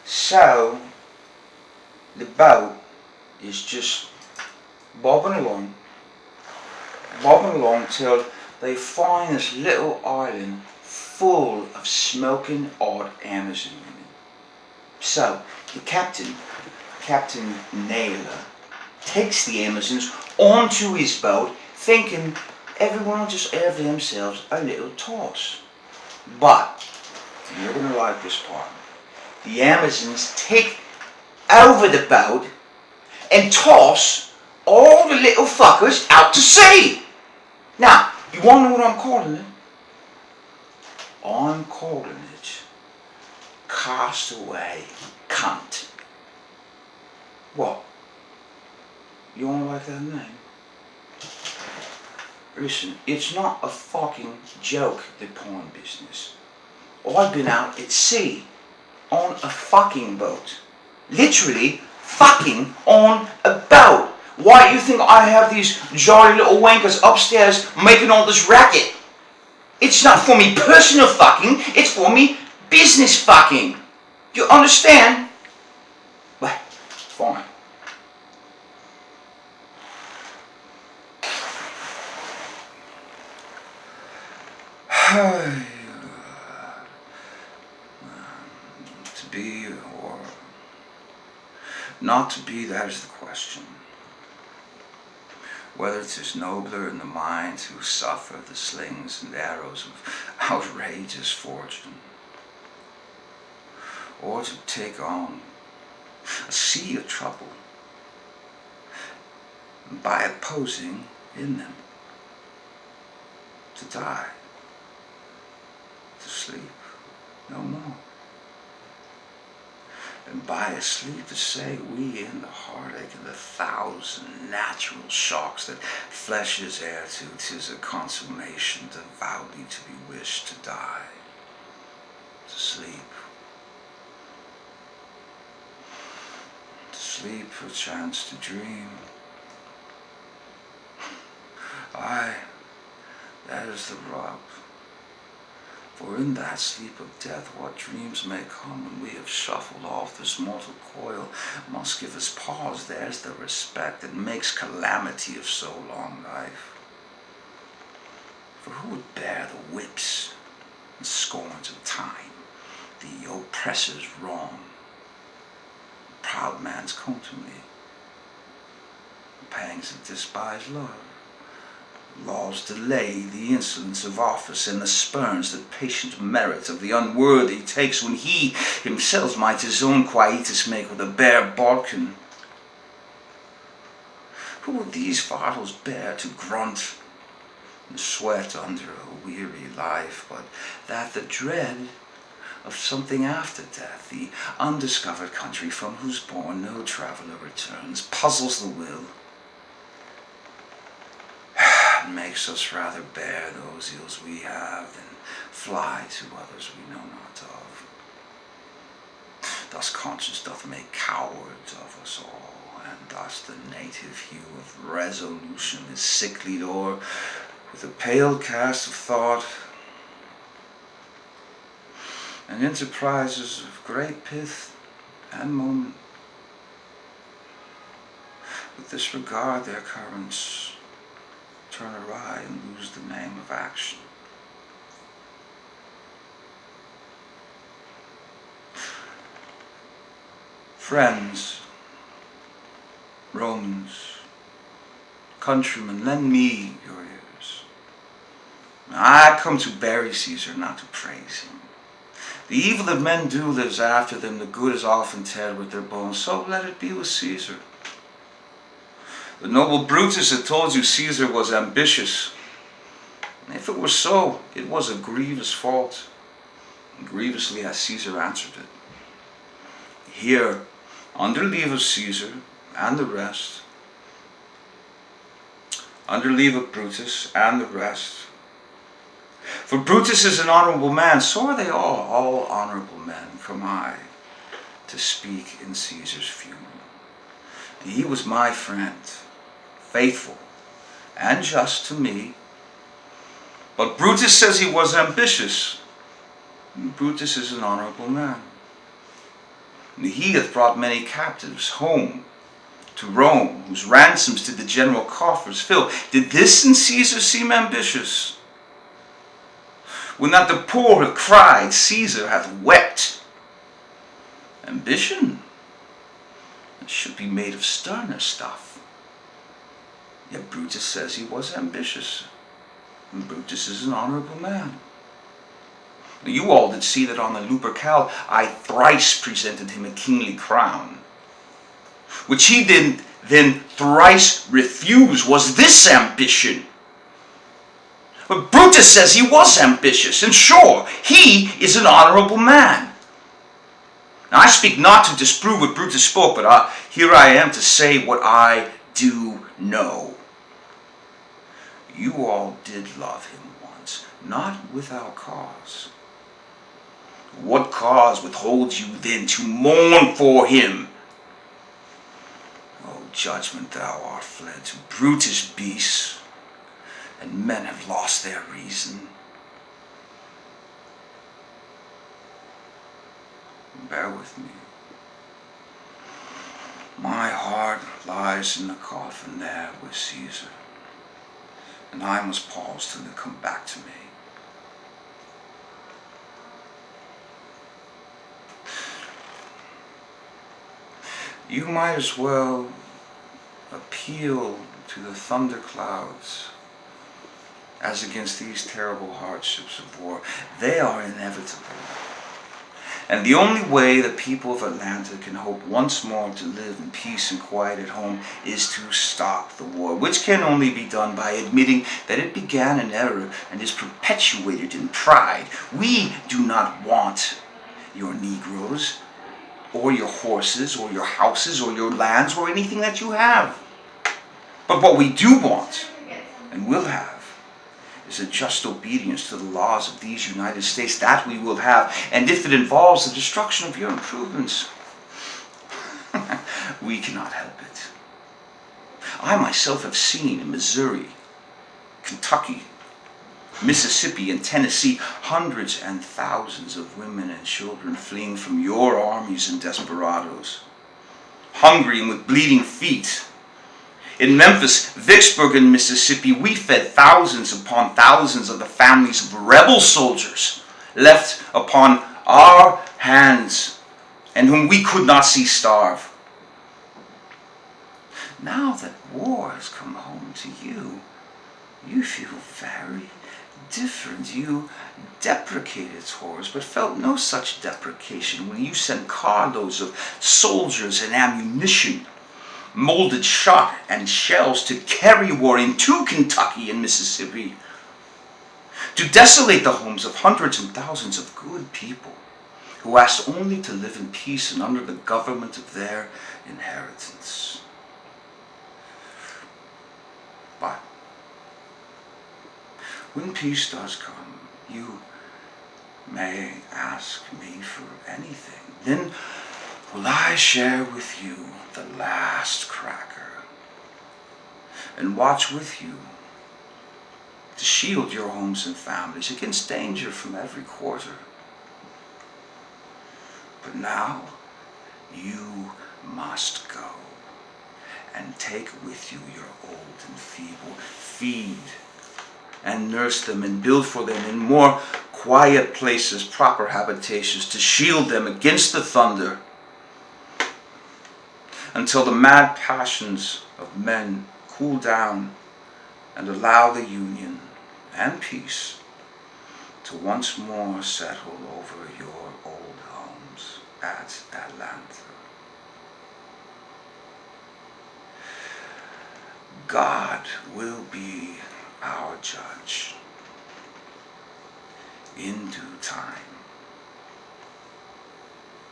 So the boat is just bobbing along till they find this little island full of smoking hot Amazon women. So the captain, Captain Naylor, takes the Amazons onto his boat, thinking everyone will just have themselves a little toss. But you're gonna like this part. The Amazons take over the boat and toss all the little fuckers out to sea. Now, you wanna know what I'm calling it? I'm calling it Castaway Cunt. What? You wanna like that name? Listen, it's not a fucking joke, the porn business. I've been out at sea on a fucking boat. Literally fucking on a boat. Why do you think I have these jolly little wankers upstairs making all this racket? It's not for me personal fucking, it's for me business fucking. You understand? Well, fine. To be or not to be, that is the question. Whether it is nobler in the mind to suffer the slings and arrows of outrageous fortune, or to take on a sea of trouble by opposing in them, to die, to sleep no more, and by a sleep to say we in the heartache and the thousand natural shocks that flesh is heir to, 'tis a consummation devoutly to be wished to die, to sleep perchance to dream. Aye, that is the rub. For in that sleep of death, what dreams may come when we have shuffled off this mortal coil must give us pause. There's the respect that makes calamity of so long life. For who would bear the whips and scorns of time, the oppressor's wrong? The proud man's contumely, the pangs of despised love. Laws delay the insolence of office, and the spurns that patient merit of the unworthy takes, when he himself might his own quietus make with a bare bodkin. Who would these vitals bear to grunt and sweat under a weary life, but that the dread of something after death, the undiscovered country from whose bourne no traveller returns, puzzles the will, makes us rather bear those ills we have than fly to others we know not of. Thus conscience doth make cowards of us all, and thus the native hue of resolution is sicklied o'er with a pale cast of thought, and enterprises of great pith and moment with disregard their currents turn awry and lose the name of action. Friends, Romans, countrymen, lend me your ears. I come to bury Caesar, not to praise him. The evil that men do lives after them, the good is often teared with their bones, so let it be with Caesar. The noble Brutus had told you Caesar was ambitious. If it were so, it was a grievous fault, and grievously has Caesar answered it. Here, under leave of Caesar and the rest, under leave of Brutus and the rest, for Brutus is an honorable man, so are they all honorable men, come I to speak in Caesar's funeral. And he was my friend, faithful and just to me. But Brutus says he was ambitious. Brutus is an honorable man. And he hath brought many captives home to Rome, whose ransoms did the general coffers fill. Did this in Caesar seem ambitious? When not the poor have cried, Caesar hath wept. Ambition should be made of sterner stuff. Yet Brutus says he was ambitious. And Brutus is an honorable man. You all did see that on the Lupercal I thrice presented him a kingly crown, which he did then thrice refuse. Was this ambition? But Brutus says he was ambitious, and sure, he is an honorable man. Now I speak not to disprove what Brutus spoke, but here I am to say what I do know. You all did love him once, not without cause. What cause withholds you then to mourn for him? O judgment, thou art fled to brutish beasts, and men have lost their reason. Bear with me. My heart lies in the coffin there with Caesar, and I must pause till it come back to me. You might as well appeal to the thunderclouds as against these terrible hardships of war. They are inevitable. And the only way the people of Atlanta can hope once more to live in peace and quiet at home is to stop the war, which can only be done by admitting that it began in error and is perpetuated in pride. We do not want your Negroes, or your horses, or your houses, or your lands, or anything that you have. But what we do want, and will have, is a just obedience to the laws of these United States. That we will have. And if it involves the destruction of your improvements, we cannot help it. I myself have seen in Missouri, Kentucky, Mississippi, and Tennessee hundreds and thousands of women and children fleeing from your armies and desperados, hungry and with bleeding feet. In Memphis, Vicksburg, and Mississippi, we fed thousands upon thousands of the families of rebel soldiers left upon our hands and whom we could not see starve. Now that war has come home to you, you feel very different. You deprecate its horrors, but felt no such deprecation when you sent carloads of soldiers and ammunition, molded shot and shells to carry war into Kentucky and Mississippi, to desolate the homes of hundreds and thousands of good people who asked only to live in peace and under the government of their inheritance. But when peace does come, you may ask me for anything. Then will I share with you the last cracker and watch with you to shield your homes and families against danger from every quarter. But now you must go and take with you your old and feeble. Feed and nurse them and build for them in more quiet places proper habitations to shield them against the thunder, until the mad passions of men cool down and allow the union and peace to once more settle over your old homes at Atlanta. God will be our judge in due time.